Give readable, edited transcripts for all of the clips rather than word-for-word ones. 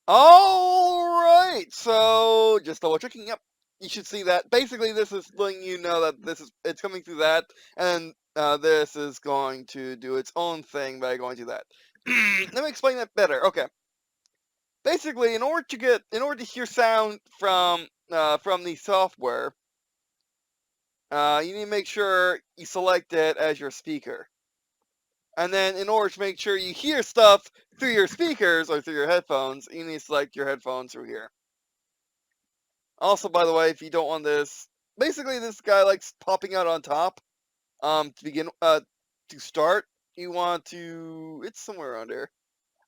Alright, so just double checking, yep. You should see that. Basically, this is letting you know that it's coming through that, and this is going to do its own thing by going to that. Let me explain that better. Okay. Basically, in order to hear sound from the software, you need to make sure you select it as your speaker. And then in order to make sure you hear stuff through your speakers or through your headphones, you need to select your headphones through here. Also, by the way, if you don't want this, basically this guy likes popping out on top. To start, you want to, it's somewhere around here.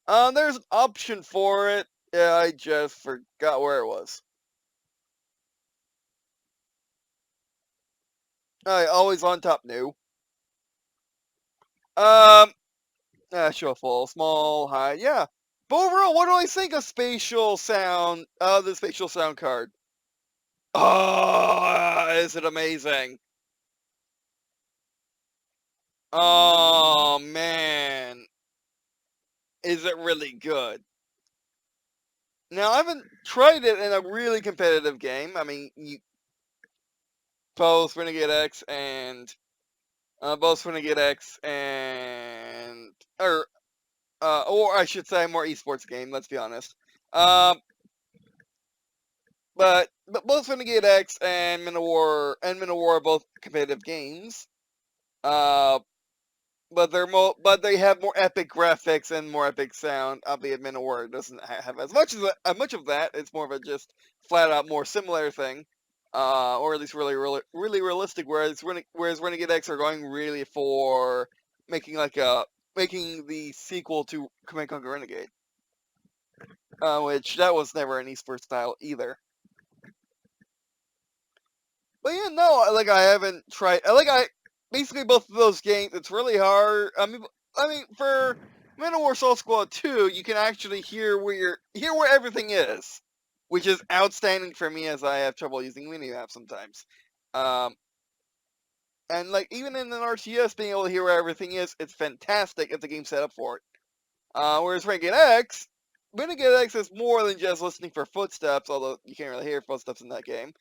There's an option for it. Yeah, I just forgot where it was. Alright, always on top, new. Shuffle, small, high, yeah. But overall, what do I think of spatial sound, the spatial sound card? Oh, is it amazing? Oh, man. Is it really good? Now, I haven't tried it in a really competitive game. I mean, both Renegade X and or I should say, more esports game. Let's be honest. But both Renegade X and Minowar are both competitive games. But they have more epic graphics and more epic sound. Albeit Minowar doesn't have as much of that. It's more of a just flat out more similar thing. Or at least really realistic. Whereas Renegade X are going really for making the sequel to Command Conquer Renegade, which that was never an esports style either. But yeah, no, I haven't tried. Basically both of those games. It's really hard. I mean, for War Soul Squad 2, you can actually hear where everything is, which is outstanding for me as I have trouble using Minimaps sometimes. And even in an RTS, being able to hear where everything is, it's fantastic if the game's set up for it. Whereas Renegade X is more than just listening for footsteps, although you can't really hear footsteps in that game.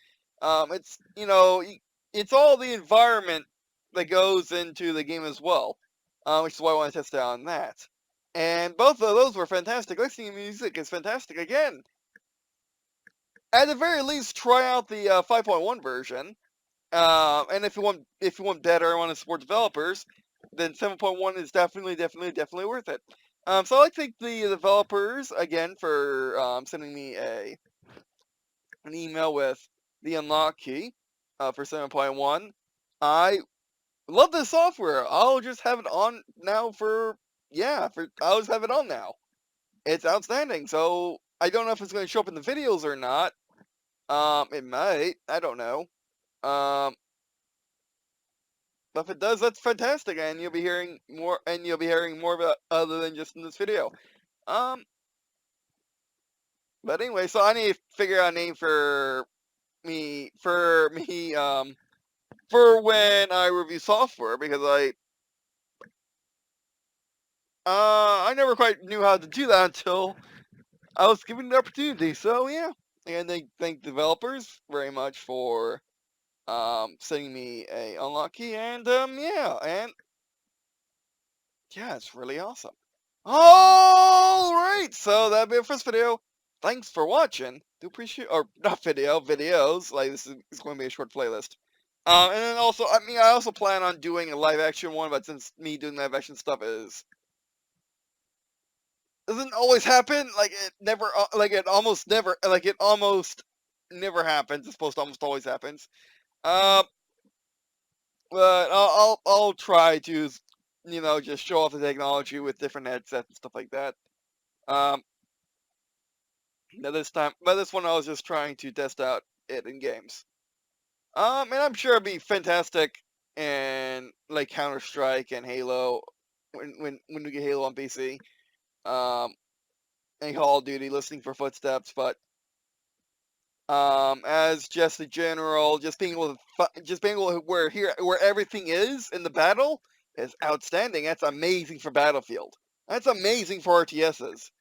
It's it's all the environment that goes into the game as well, which is why I want to test out on that. And both of those were fantastic. Listening to music is fantastic again. At the very least, try out the 5.1 version. And if you want better and want to support developers, then 7.1 is definitely worth it. So I'd like to thank the developers again for sending me an email with the unlock key for 7.1. I love this software. I'll just have it on now I'll just have it on now. It's outstanding. So I don't know if it's going to show up in the videos or not. It might. I don't know. But if it does, that's fantastic, and you'll be hearing more of it other than just in this video. But anyway, so I need to figure out a name for when I review software, because I never quite knew how to do that until I was given the opportunity. So yeah, and I thank developers very much for sending me a unlock key, and it's really awesome. Alright, so that'll be it for this video. Thanks for watching. Do appreciate, or not videos. Like, this is going to be a short playlist. And then also, I also plan on doing a live action one, but since me doing live action stuff doesn't always happen, it almost never happens. It's supposed to almost always happens. But I'll try to, just show off the technology with different headsets and stuff like that. This one I was just trying to test out it in games. And I'm sure it'd be fantastic in like Counter-Strike and Halo when we get Halo on PC. And Call of Duty, listening for footsteps, but as just a general, just being able to where everything is in the battle is outstanding. That's amazing for Battlefield. That's amazing for RTSs.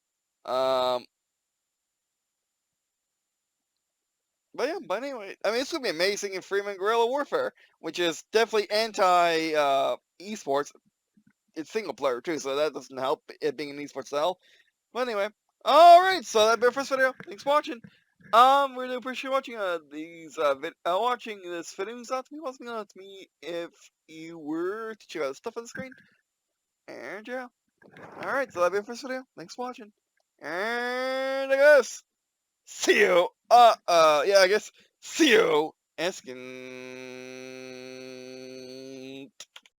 But yeah, but anyway, I mean, it's gonna be amazing in Freeman Guerrilla Warfare, which is definitely anti esports. It's single player too, so that doesn't help it being an esports style. But anyway, all right, so that's it for this video. Thanks for watching. Really appreciate watching watching this video. Out to me, what's going on to me if you were to check out the stuff on the screen. And yeah, all right, so that's it for this video. Thanks for watching. And I guess see you. Yeah, I guess see you. Asking.